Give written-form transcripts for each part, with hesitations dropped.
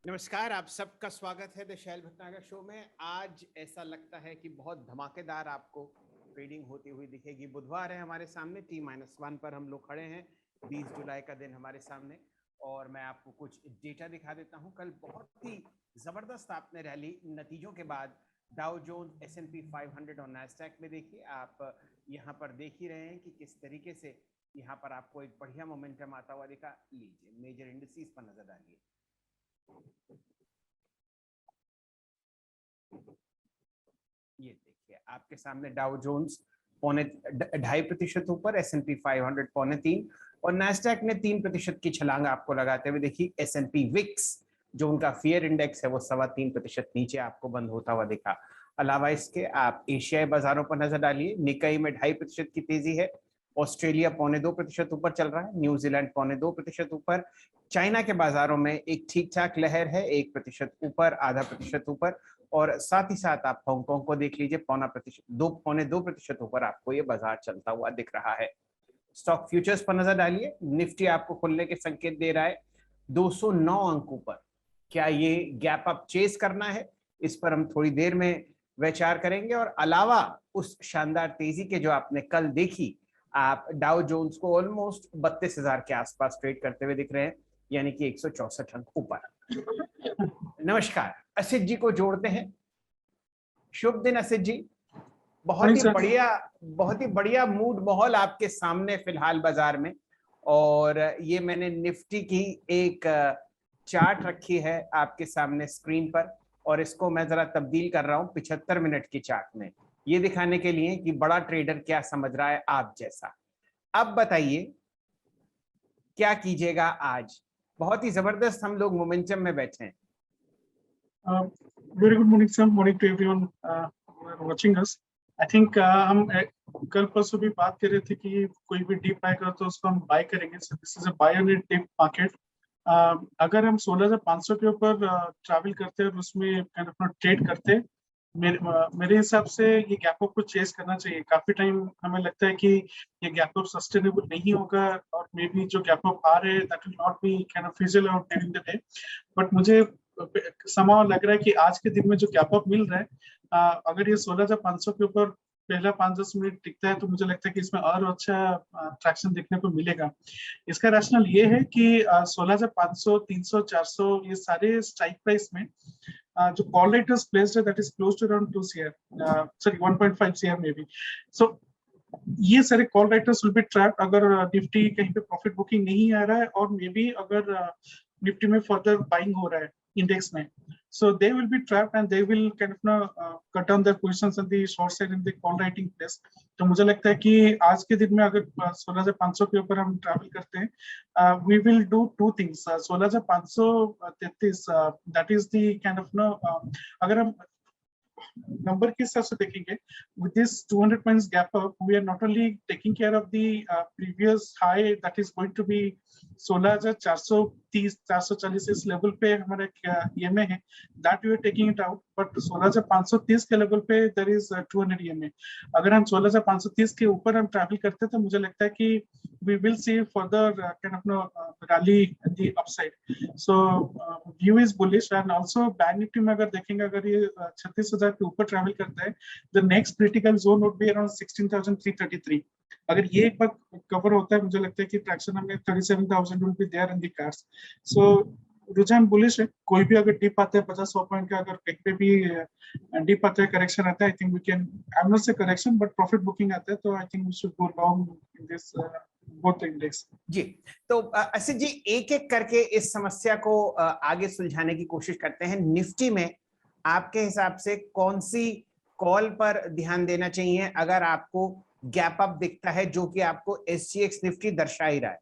नमस्कार, आप सबका स्वागत है द शैल भटनागर शो में। आज ऐसा लगता है कि बहुत धमाकेदार आपको ट्रेडिंग होती हुई दिखेगी। बुधवार है हमारे सामने, T-1 पर हम लोग खड़े हैं। 20 जुलाई का दिन हमारे सामने और मैं आपको कुछ डेटा दिखा देता हूं। कल बहुत ही जबरदस्त आपने रैली नतीजों के बाद डाउ जोन्स, S&P 500 और नैस्डैक में देखिए। आप यहाँ पर देख ही रहे हैं कि किस तरीके से यहाँ पर आपको एक बढ़िया मोमेंटम आता हुआ दिखा। लीजिए मेजर इंडिसेस पर नजर डालिए। ये देखिए आपके सामने डाउ जोन्स 2.5% ऊपर, S&P 500 3.25 और नैस्डैक ने 3% की छलांग आपको लगाते हुए देखी। S&P विक्स जो उनका फियर इंडेक्स है वो 3.25% नीचे आपको बंद होता हुआ दिखा। अलावा इसके आप एशियाई बाजारों पर नजर डालिए। निकाई में 2.5% की तेजी है। ऑस्ट्रेलिया 2.25% ऊपर चल रहा है। न्यूजीलैंड 2.25% ऊपर। चाइना के बाजारों में एक ठीक ठाक लहर है, 1% ऊपर, 0.5% ऊपर। और साथ ही साथ आप हांगकांग को देख लीजिए, 2.25% ऊपर आपको ये बाजार चलता हुआ दिख रहा है। स्टॉक फ्यूचर्स पर नजर डालिए। निफ्टी आपको खुलने के संकेत दे रहा है 209 अंकों पर। क्या ये गैप अप चेस करना है, इस पर हम थोड़ी देर में विचार करेंगे। और अलावा उस शानदार तेजी के जो आपने कल देखी, आप डाउ जोन्स को ऑलमोस्ट 32,000 के आसपास ट्रेड करते हुए दिख रहे हैं, यानी कि 164 अंक ऊपर। नमस्कार, असित जी को जोड़ते हैं। शुभ दिन असित जी। बहुत ही बढ़िया मूड माहौल आपके सामने फिलहाल बाजार में। और ये मैंने निफ्टी की एक चार्ट रखी है आपके सामने स्क्रीन पर, और इसको मैं जरा तब्दील कर रहा हूं 75 मिनट की चार्ट में, ये दिखाने के लिए कि बड़ा ट्रेडर क्या समझ रहा है आप जैसा। अब बताइए क्या कीजिएगा आज। बहुत ही जबरदस्त हम लोग मोमेंटम में बैठे हैं। Very good morning sir, morning to everyone watching us. I think हम कल परसों भी बात कर रहे थे कि कोई भी डिप आएगा तो उसको हम बाय करेंगे। So this is a buy on dip market. अगर हम 16,500 के ऊपर ट्रैवल करते हैं और उसमें काइंड ऑफ ट्रेड करते हैं, मेरे हिसाब से ये गैप अप को चेस करना चाहिए। काफी टाइम हमें लगता है कि ये गैप अप सस्टेनेबल नहीं होगा और मे बी जो गैप अप आ रहे हैं that will not be kind of fizzle out during the day. But मुझे समाव लग रहा है कि आज के दिन में जो गैप अप मिल रहा है, अगर ये 16,500 के ऊपर पहला 5-10 मिनट टिकता है तो मुझे लगता है कि इसमें और अच्छा ट्रैक्शन देखने को मिलेगा। इसका रैशनल ये है कि 16,500, 300, 400 ये सारे स्ट्राइक प्राइस में जो कॉल रेट इज प्लेस्ड है that is close to around 2 CR, sorry 1.5 CR may be. So ये सारे call writers will be trapped अगर निफ्टी कहीं पे प्रॉफिट बुकिंग नहीं आ रहा है और मे बी अगर निफ्टी में फर्दर बाइंग हो रहा है इंडेक्स में, so they will be trapped and they will kind of cut down their positions on the short side in the call writing place. तो मुझे लगता है कि आज के दिन में अगर 16,500 के ऊपर हम ट्रैवल करते हैं, we will do two things. 16,533 that is the kind of अगर हम नंबर के हिसाब से देखेंगे, with this 200 points gap up, we are not only taking care of the previous high that is going to be 16,430, 440 इस level पे हमारे EMA है, that we are taking it out, but 16,530 के लेवल पे there is 200 EMA। अगर हम 16,530 के ऊपर हम ट्रैवल करते हैं तो मुझे लगता है कि we will see further kind of rally at the upside. So view is bullish and also bank Nifty में अगर देखेंगे, अगर ये 36,000 के ऊपर ट्रैवल करता है, the next critical zone would be around 16,333। अगर ये एक बार कवर होता है मुझे लगता है कि ट्रैक्शन हमें 37,000 will be there in the cards. So रुझान बुलिश है। कोई भी अगर डिप आता है 50-100 पॉइंट का, अगर कहीं पे भी डिप आता है, करेक्शन आता है, I think we can, I am not say correction but profit booking आता है, तो I think we should go long in this both index. जी, तो असित जी एक एक करके इस समस्या को आगे सुलझाने की कोशिश करते हैं। निफ्टी में आपके हिसाब से कौन सी कॉल पर ध्यान देना चाहिए अगर आपको गैप अप दिखता है जो कि आपको SGX निफ्टी दर्शा ही रहा है?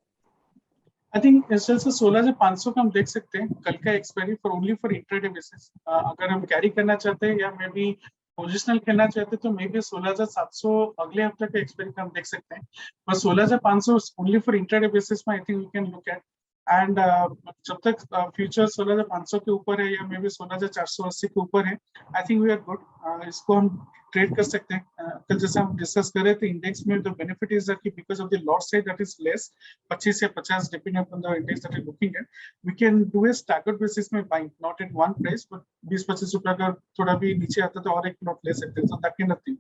आई थिंक इस से 16,500 का हम देख सकते हैं। कल का expiry for only for intraday basis, अगर हम कैरी करना चाहते हैं या मे बी पोजिशनल खेलना चाहते हैं तो मे बी 16,700 अगले हफ्ते का एक्सपायरी का हम देख सकते हैं। पर 16,500 ओनली फॉर इंट्राडे बेसिस में I think we can look at. And जब तक फ्यूचर 16,500 के ऊपर है या मे बी 16,480 के ऊपर है, I think we are good. इसको हम ट्रेड कर सकते हैं। कल जैसे हम डिस्कस कर रहे थे इंडेक्स में, the benefit is that because of the lot size that is less 25 या 50 depending upon the index that we looking at, we can do a staggered basis में buying, not at one price but 20-25 रुपए का थोड़ा भी नीचे आता तो और एक लॉट ले सकते हैं, so that kind of thing.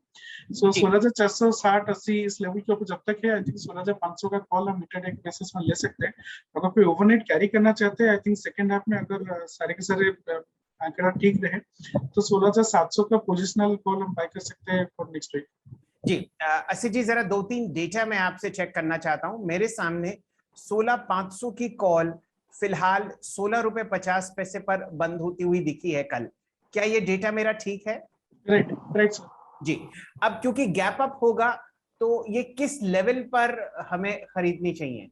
So 16,460-80 इस लेवल के ऊपर जब तक है, आई थिंक 16,500 का कॉल हम इंटरडे बेसिस में ले सकते हैं। अगर कोई ओवरनाइट कैरी करना चाहते हैं, आई थिंक सेकंड हाफ में अगर सारे के सारे आंकड़ा ठीक रहे तो 16,700 का पोजिशनल कॉल हम बाय कर सकते हैं फॉर नेक्स्ट वीक। जी असित जी, जरा 2-3 डेटा मैं आपसे चेक करना चाहता हूं। मेरे सामने 16,500 की कॉल फिलहाल 16 रुपए 50 पैसे पर बंद होती हुई दिखी है कल। क्या ये डेटा मेरा ठीक है? राइट राइट सर जी। अब क्योंकि गैप अप होगा तो ये किस लेवल पर हमें खरीदनी चाहिए?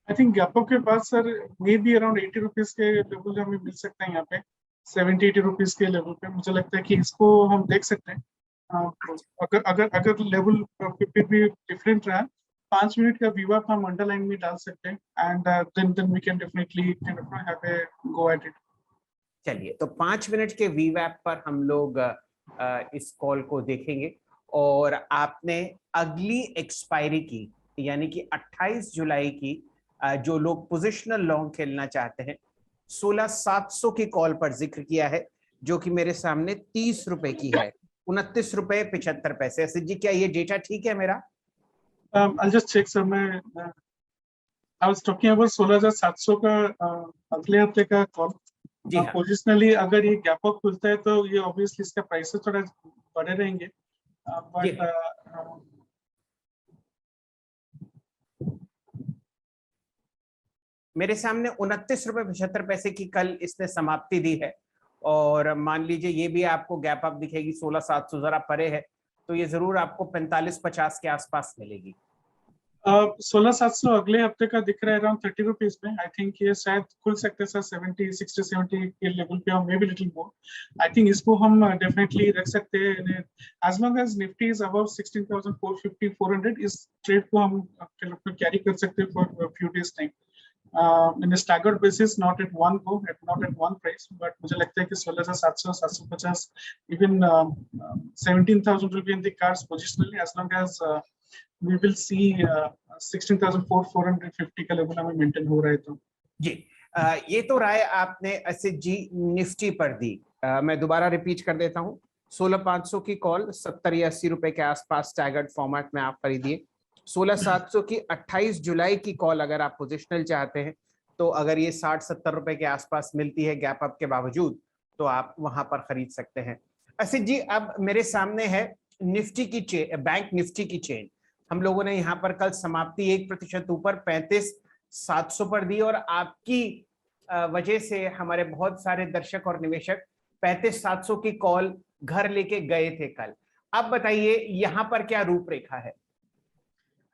आई थिंक गैप अप के बाद sir may be around 80 rupees के लेवल हमें मिल सकता है यहाँ पे, 70-80 रुपीज के लेवल पे मुझे लगता है कि इसको हम देख सकते हैं। अगर अगर अगर लेवल फिर भी डिफरेंट रहा, 5 मिनट का व्यू आप हम अंडरलाइन में डाल सकते हैं and then we can definitely have a go at it. चलिए, तो 5 मिनट के वीवैप पर हम लोग इस कॉल को देखेंगे। और आपने अगली एक्सपायरी की यानी कि 28 जुलाई की जो लोग पोजिशनल लॉन्ग खेलना चाहते हैं 16,700 की कॉल पर जिक्र किया है, जो कि मेरे सामने 30 रुपए की है, 29 रुपए 75 पैसे। असित जी, क्या ये डेटा ठीक है मेरा? I'll just check sir, मैं I was talking about 16,700 का अगले हफ्ते का कॉल। जी हाँ। पोजिशनली अगर ये गैप अप खुलता है तो ये ऑब्वियसली इसका प्राइसेस थोड़ा बढ़े रहेंगे, बट मेरे सामने 29 रुपए 75 पैसे की कल इसने समाप्ति दी है। और मान लीजिए ये भी आपको गैप अप दिखेगी, 16,700 जरा परे है, तो ये जरूर आपको 45-50 के आसपास मिलेगी। 16,700 अगले हफ्ते का दिख रहा है अराउंड 30 रुपीज में। आई थिंक ये शायद खुल सकते हैं सर 60-70 के लेवल पे, और may be little more. I think इसको हम डेफिनेटली रख सकते हैं as long as Nifty is above 16,450-400। इस ट्रेड को हम कैरी कर सकते हैं for few days time in a staggered basis, not at one go, not at one price, but मुझे लगता है कि 16,700, 750, even 17,000 will be in the cards positionally as long as we will see 16,450 का level हमें maintain हो रहा है तो। जी ये तो राय आपने असित जी निफ्टी पर दी। मैं दोबारा रिपीट कर देता हूँ, 16,500 की कॉल 70 या 80 रुपए के आसपास स्टैगर्ड फॉर्मेट में आप खरीदिए। 16,700 की 28 जुलाई की कॉल अगर आप पोजिशनल चाहते हैं तो अगर ये 60-70 रुपए के आसपास मिलती है गैप अप के बावजूद, तो आप वहां पर खरीद सकते हैं। असित जी, अब मेरे सामने है निफ्टी की चेन, बैंक निफ्टी की चेन। हम लोगों ने यहाँ पर कल समाप्ति 1% ऊपर 35,700 पर दी, और आपकी वजह से हमारे बहुत सारे दर्शक और निवेशक 35,700 की कॉल घर लेके गए थे कल। अब बताइए यहाँ पर क्या रूपरेखा है?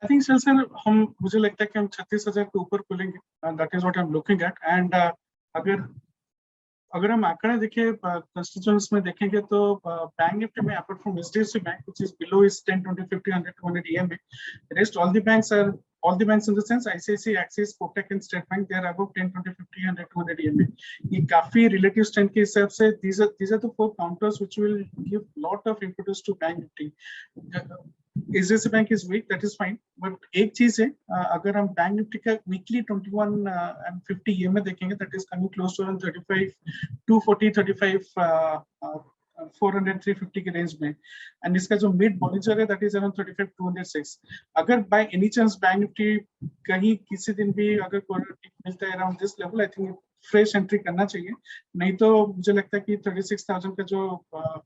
आई थिंक सर हम मुझे लगता है कि हम 36,000 के ऊपर खुलेंगे, that is what I am looking at. And अगर हम आंकड़े देखें कंस्टिट्यूएंट्स में देखेंगे तो बैंक निफ्टी में apart from HDFC bank which is below is 10, 20, 50, 100, 200 EMA, rest all the banks are, all the banks in the sense ICICI, Axis, Kotak and State Bank, they are above 10, 20, 50, 100, 200 EMA। ये काफी relative strength के हिसाब से these are the 4 counters which will give lot of impetus to bank nifty। HDFC Bank is weak, that is fine, but एक चीज है, अगर हम बैंक निफ्टी का वीकली 21 and 50 EMA देखेंगे, that is coming close to around 35, 240, 35, 400, 350 के range में, and इसका जो मिड बॉलिंजर है दैट इज अराउंड 35, 206। अगर by any chance bank Nifty कहीं किसी दिन भी अगर मिलता है around this level, I think fresh entry करना चाहिए। नहीं तो मुझे लगता है कि 36,000 का जो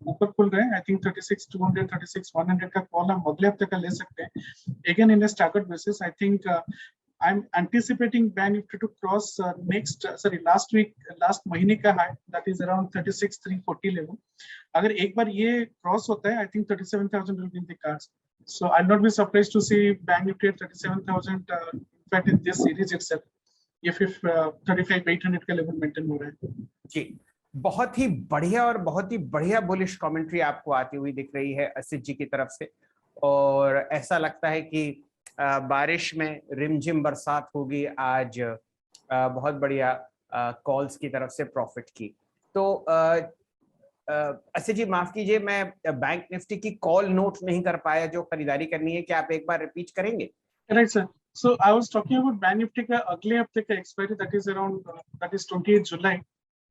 ऊपर खुल रहे हैं, आई थिंक 36,200, 36,100 का कॉल हम अगले हफ्ते का ले सकते हैं। Again in A staggered basis, I think I'm anticipating Bank Nifty to cross last महीने का high, that is around 36,340 level। अगर एक बार ये क्रॉस होता है, I think 37,000 will be in the cards। So I'll not be surprised to see Bank Nifty at 37,000 in fact in this series itself, if 35,800 का level maintain हो रहा है। जी, बहुत ही बढ़िया और बहुत ही बढ़िया बुलिश कमेंट्री आपको आती हुई दिख रही है असित जी की तरफ से, और ऐसा लगता है कि बारिश में रिमझिम बरसात होगी आज बहुत बढ़िया कॉल्स की तरफ से प्रॉफिट की। तो अच्छा जी, माफ कीजिए, मैं बैंक निफ्टी की कॉल नोट नहीं कर पाया जो खरीदारी करनी है, क्या आप एक बार रिपीट करेंगे? Correct, sir. So I was talking about bank Nifty का अगले हफ्ते का expiry that is around that is 28 जुलाई।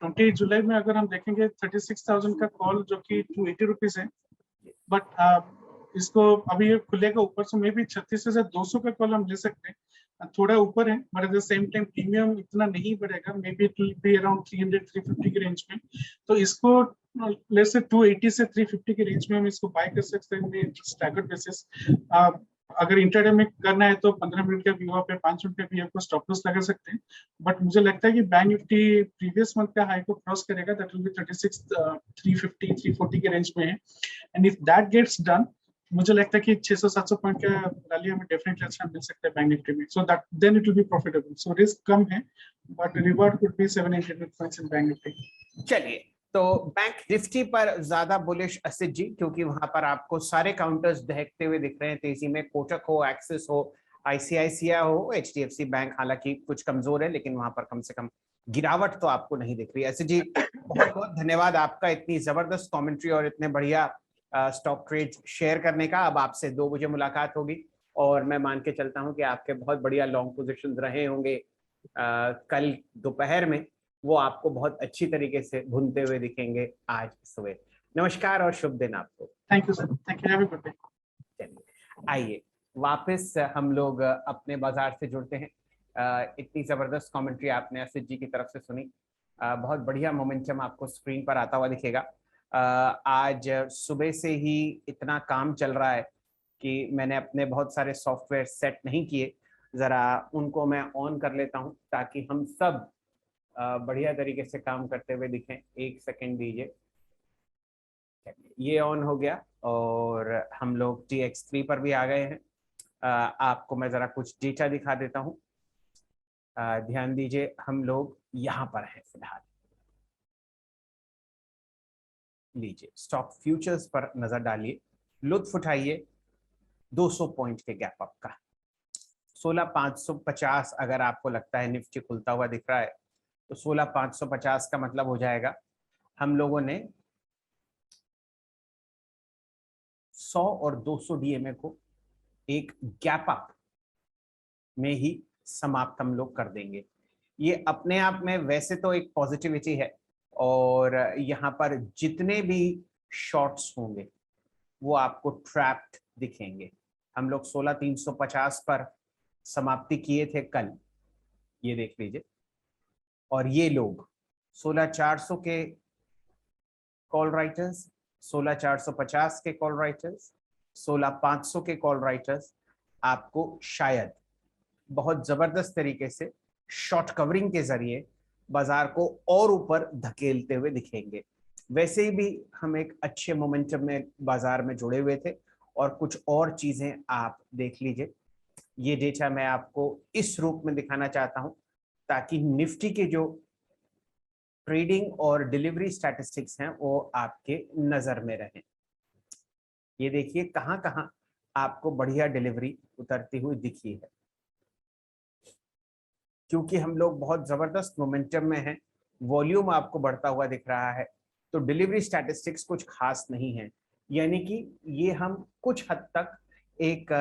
28 जुलाई में अगर हम देखेंगे 36,000 का कॉल जो कि 280 रुपीज है, बट इसको अभी ये खुलेगा ऊपर, से मे बी 36,200 का कॉल हम ले सकते हैं। थोड़ा ऊपर है, but at the same time premium इतना नहीं बढ़ेगा, may be it will be around 300-350 के रेंज में। तो इसको लेट्स से 280 से 350 के रेंज में हम इसको बाय कर सकते हैं स्टैगर्ड बेसिस। अगर इंटरडे में करना है तो 15 मिनट का व्यू पे 5 मिनट का व्यू को स्टॉप लॉस लगा सकते हैं। बट मुझे लगता है कि बैंक निफ्टी प्रीवियस मंथ का हाई को क्रॉस करेगा, दैट विल बी 36 350 340 के रेंज में है। And if that gets done, मुझे लगता है कि 600-700 पॉइंट का रैली हमें डेफिनेटली अच्छा मिल सकता है बैंक निफ्टी में। So that then it will be profitable. So risk कम है, but reward could be 700 points in bank Nifty. चलिए, तो बैंक निफ्टी पर ज्यादा बुलिश असित जी, क्योंकि वहां पर आपको सारे काउंटर्स दहकते हुए दिख रहे हैं तेजी में। कोटक हो, एक्सिस हो, आईसीआईसीआई हो, एचडीएफसी बैंक हालांकि कुछ कमजोर है, लेकिन वहां पर कम से कम गिरावट तो आपको नहीं दिख रही। असित जी, बहुत बहुत धन्यवाद आपका इतनी जबरदस्त कमेंट्री और इतने बढ़िया स्टॉक ट्रेड शेयर करने का। अब आपसे 2 बजे मुलाकात होगी और मैं मान के चलता हूं कि आपके बहुत बढ़िया लॉन्ग पोजीशन रहे होंगे कल दोपहर में, वो आपको बहुत अच्छी तरीके से भुनते हुए दिखेंगे आज सुबह। नमस्कार और शुभ दिन आपको। Thank you sir, thank you, have a good day. चलिए, आइए वापस हम लोग अपने बाजार से जुड़ते हैं। इतनी जबरदस्त कमेंट्री आपने असित जी की तरफ से सुनी। बहुत बढ़िया मोमेंटम आपको स्क्रीन पर आता हुआ दिखेगा। आज सुबह से ही इतना काम चल रहा है कि मैंने अपने बहुत सारे सॉफ्टवेयर सेट नहीं किए, जरा उनको मैं ऑन कर लेता हूं ताकि हम सब बढ़िया तरीके से काम करते हुए दिखें। एक सेकंड दीजिए, ये ऑन हो गया और हम लोग TX3 पर भी आ गए हैं। आपको मैं जरा कुछ डेटा दिखा देता हूं। ध्यान दीजिए, हम लोग यहाँ पर हैं फिलहाल। लीजिए, स्टॉक फ्यूचर्स पर नजर डालिए, लुत्फ उठाइए 200 पॉइंट के गैप अप का। 16,550 अगर आपको लगता है निफ्टी खुलता हुआ दिख रहा है, तो 16,550 का मतलब हो जाएगा हम लोगों ने 100 और 200 डीएमए को एक गैप अप में ही समाप्त हम लोग कर देंगे। ये अपने आप में वैसे तो एक पॉजिटिविटी है, और यहाँ पर जितने भी शॉर्ट्स होंगे वो आपको ट्रैप्ड दिखेंगे। हम लोग 16,350 पर समाप्ति किए थे कल, ये देख लीजिए, और ये लोग 16,400 के कॉल राइटर्स, 16,450 के कॉल राइटर्स, 16,500 के कॉल राइटर्स आपको शायद बहुत जबरदस्त तरीके से शॉर्ट कवरिंग के जरिए बाजार को और ऊपर धकेलते हुए दिखेंगे। वैसे ही भी हम एक अच्छे मोमेंटम में बाजार में जुड़े हुए थे, और कुछ और चीजें आप देख लीजिए। ये डेटा मैं आपको इस रूप में दिखाना चाहता हूं ताकि निफ्टी के जो ट्रेडिंग और डिलीवरी स्टैटिस्टिक्स हैं वो आपके नजर में रहें। ये देखिए कहां कहां आपको बढ़िया डिलीवरी उतरती हुई दिखी है। क्योंकि हम लोग बहुत जबरदस्त मोमेंटम में हैं, वॉल्यूम आपको बढ़ता हुआ दिख रहा है, तो डिलीवरी स्टैटिस्टिक्स कुछ खास नहीं है। यानी कि ये हम कुछ हद तक एक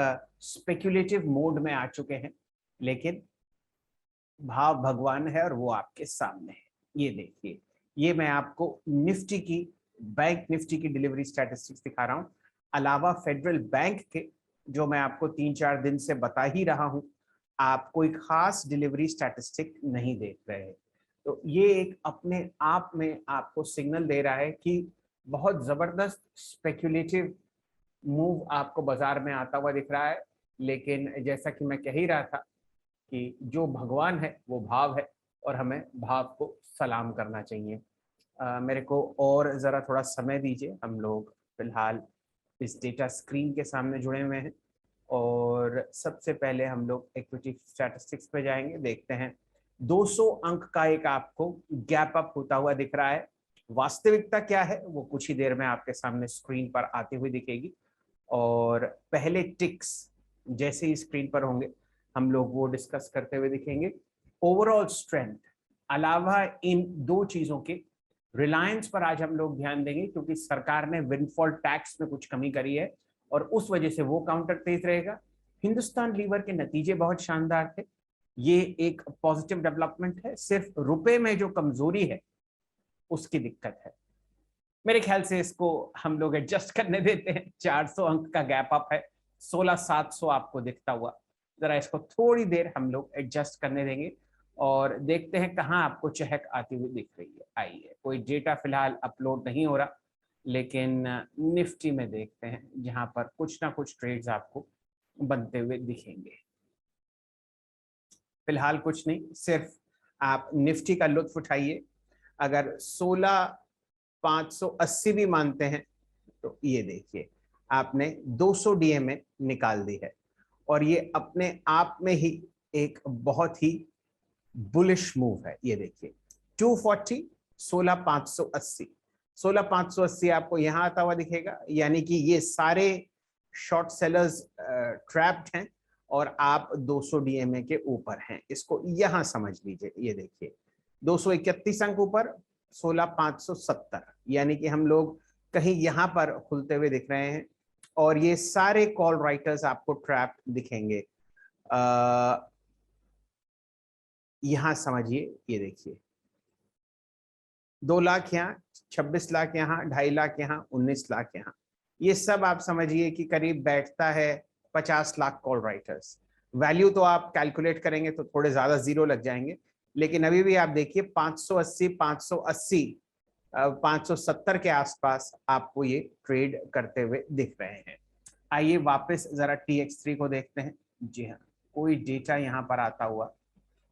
स्पेक्युलेटिव मोड में आ चुके हैं, लेकिन भाव भगवान है और वो आपके सामने है। ये देखिए, ये मैं आपको निफ्टी की, बैंक निफ्टी की डिलीवरी स्टैटिस्टिक्स दिखा रहा हूं, अलावा फेडरल बैंक के, जो मैं आपको 3-4 दिन से बता ही रहा हूं, आप कोई खास डिलीवरी स्टैटिस्टिक नहीं देख रहे हैं। तो ये एक अपने आप में आपको सिग्नल दे रहा है कि बहुत जबरदस्त स्पेक्युलेटिव मूव आपको बाजार में आता हुआ दिख रहा है। लेकिन जैसा कि मैं कह ही रहा था कि जो भगवान है वो भाव है, और हमें भाव को सलाम करना चाहिए। मेरे को और ज़रा थोड़ा समय दीजिए। हम लोग फिलहाल इस डेटा स्क्रीन के सामने जुड़े हुए हैं, और सबसे पहले हम लोग इक्विटी स्टैटिस्टिक्स पे जाएंगे। देखते हैं 200 अंक का एक आपको गैप अप होता हुआ दिख रहा है। वास्तविकता क्या है वो कुछ ही देर में आपके सामने स्क्रीन पर आती हुई दिखेगी, और पहले टिक्स जैसे ही स्क्रीन पर होंगे हम लोग वो डिस्कस करते हुए दिखेंगे। ओवरऑल स्ट्रेंथ अलावा इन दो चीजों के रिलायंस पर आज हम लोग ध्यान देंगे क्योंकि सरकार ने विंडफॉल टैक्स में कुछ कमी करी है और उस वजह से वो काउंटर तेज रहेगा। हिंदुस्तान लीवर के नतीजे बहुत शानदार थे, ये एक पॉजिटिव डेवलपमेंट है। सिर्फ रुपए में जो कमजोरी है उसकी दिक्कत है। मेरे ख्याल से इसको हम लोग एडजस्ट करने देते हैं। 400 अंक का गैप अप है, 16,700 आपको दिखता हुआ। जरा इसको थोड़ी देर हम लोग एडजस्ट करने देंगे और देखते हैं कहाँ आपको चहक आती हुई दिख रही है। आइए, कोई डेटा फिलहाल अपलोड नहीं हो रहा, लेकिन निफ्टी में देखते हैं जहां पर कुछ ना कुछ ट्रेड्स आपको बनते हुए दिखेंगे। फिलहाल कुछ नहीं, सिर्फ आप निफ्टी का लुत्फ उठाइए। अगर 16,580 भी मानते हैं तो ये देखिए आपने 200 डीएमए निकाल दी है और ये अपने आप में ही एक बहुत ही बुलिश मूव है। ये देखिए 240, 16,580, 16,580 आपको यहां आता हुआ दिखेगा, यानी कि ये सारे शॉर्ट सेलर्स ट्रैप्ड हैं और आप 200 डीएमए के ऊपर हैं। इसको यहां समझ लीजिए। ये देखिए 231 अंक ऊपर, 16,570, यानी कि हम लोग कहीं यहां पर खुलते हुए दिख रहे हैं और ये सारे कॉल राइटर्स आपको ट्रैप दिखेंगे। यहां समझिए, ये देखिए 2 लाख यहाँ, 26 लाख यहाँ, 2.5 लाख यहाँ, 19 लाख यहाँ, ये सब आप समझिए कि करीब बैठता है 50 लाख कॉल राइटर्स। वैल्यू तो आप कैलकुलेट करेंगे तो थोड़े ज्यादा जीरो लग जाएंगे, लेकिन अभी भी आप देखिए 580, 580, 570 के आसपास आपको ये ट्रेड करते हुए दिख रहे हैं। आइए वापस जरा TX3 को देखते हैं। जी हाँ, कोई डेटा यहाँ पर आता हुआ,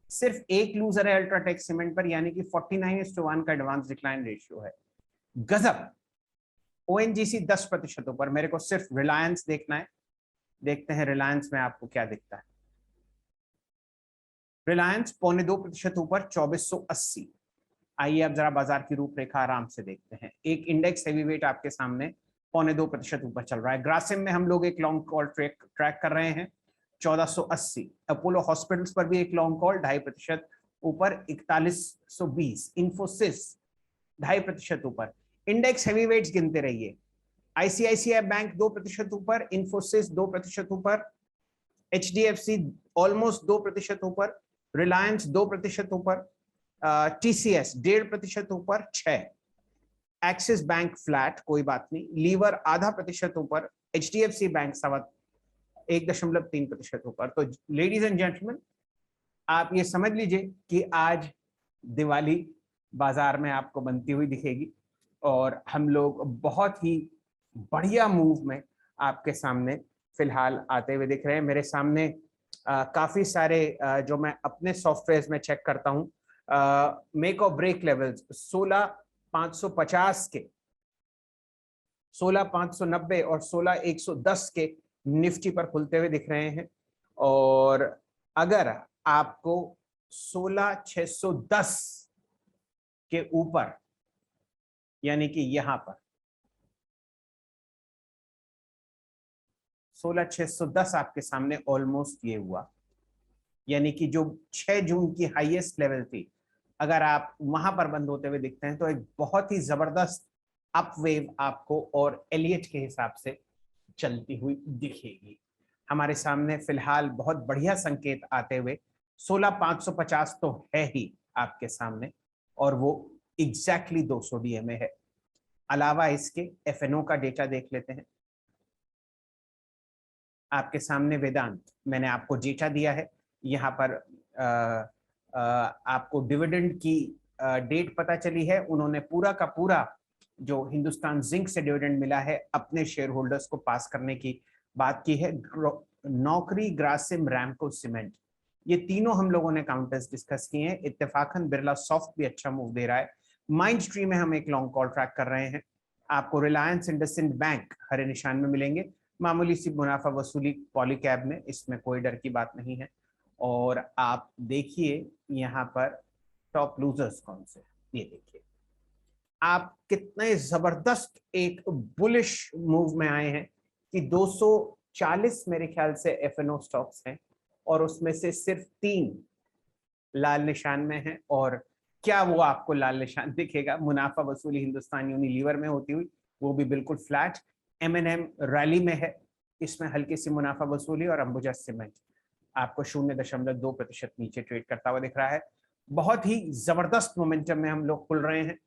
सिर्फ एक लूजर है अल्ट्राटेक सीमेंट पर, यानी कि 49:1 का एडवांस डिक्लाइन रेशियो है। गजब। ONGC 10% ऊपर। मेरे को सिर्फ रिलायंस देखना है, देखते हैं रिलायंस में आपको क्या दिखता है। रिलायंस 0.25% ऊपर, 2480। आइए अब जरा बाजार की रूपरेखा आराम से देखते हैं। एक इंडेक्स हैवीवेट आपके सामने 0.2% ऊपर चल रहा है। ग्रासिम में हम लोग एक लॉन्ग कॉल ट्रैक कर रहे हैं 1480। अपोलो हॉस्पिटल्स पर भी एक लॉन्ग कॉल 2.5% ऊपर, 4120। इंफोसिस 2.5% ऊपर। इंडेक्स हैवीवेट्स गिनते रहिए। आईसीआईसीआई बैंक 2% ऊपर, इंफोसिस 2% ऊपर, HDFC ऑलमोस्ट 2% ऊपर, रिलायंस 2% ऊपर, TCS 1.5% ऊपर, 6। एक्सिस बैंक फ्लैट, कोई बात नहीं। लीवर 0.5% ऊपर, HDFC बैंक 1.3% ऊपर। तो लेडीज एंड जेंटलमैन, आप ये समझ लीजिए कि आज दिवाली बाजार में आपको बनती हुई दिखेगी और हम लोग बहुत ही बढ़िया मूव में आपके सामने फिलहाल आते हुए दिख रहे हैं। मेरे सामने काफी सारे जो मैं अपने सॉफ्टवेयर में चेक करता हूं, मेक और ब्रेक लेवल्स 16,550 के, 16,590 और 16,110 के निफ्टी पर खुलते हुए दिख रहे हैं। और अगर आपको 16,610 के ऊपर, यानी कि यहां पर 16,610 आपके सामने ऑलमोस्ट ये हुआ, यानी कि जो 6 जून की हाईएस्ट लेवल थी, अगर आप वहां पर बंद होते हुए दिखते हैं तो एक बहुत ही जबरदस्त अपवेव आपको और एलियट के हिसाब से चलती हुई दिखेगी। हमारे सामने फिलहाल बहुत बढ़िया संकेत आते हुए 16,550 तो है ही आपके सामने और वो एग्जैक्टली 200 डीएमए है। अलावा इसके FNO का डेटा देख लेते हैं। आपके सामने वेदांत, मैंने आपको डेटा दिया है। यहाँ पर आपको डिविडेंड की डेट पता चली है। उन्होंने पूरा का पूरा जो हिंदुस्तान जिंक से डिविडेंड मिला है अपने शेयर होल्डर्स को पास करने की बात की है। नौकरी, ग्रासिम, रैमको सीमेंट, ये तीनों हम लोगों ने काउंटर्स डिस्कस किए हैं। इत्तेफाकन बिरला सॉफ्ट भी अच्छा मूव दे रहा है। माइंड ट्री में हम एक लॉन्ग कॉल ट्रैक कर रहे हैं। आपको रिलायंस, इंडसइंड बैंक हरे निशान में मिलेंगे। मामूली सी मुनाफा वसूली पॉलीकैब में, इसमें कोई डर की बात नहीं है। और आप देखिए यहाँ पर टॉप लूजर्स कौन से, ये देखिए आप कितने जबरदस्त एक बुलिश मूव में आए हैं कि 240 मेरे ख्याल से FNO स्टॉक्स हैं और उसमें से सिर्फ 3 लाल निशान में हैं और क्या वो आपको लाल निशान दिखेगा? मुनाफा वसूली हिंदुस्तान यूनिलीवर में होती हुई वो भी बिल्कुल फ्लैट। M&M रैली में है, इसमें हल्की सी मुनाफा वसूली। और अंबुजा सीमेंट आपको 0.2% नीचे ट्रेड करता हुआ दिख रहा है। बहुत ही जबरदस्त मोमेंटम में हम लोग खुल रहे हैं।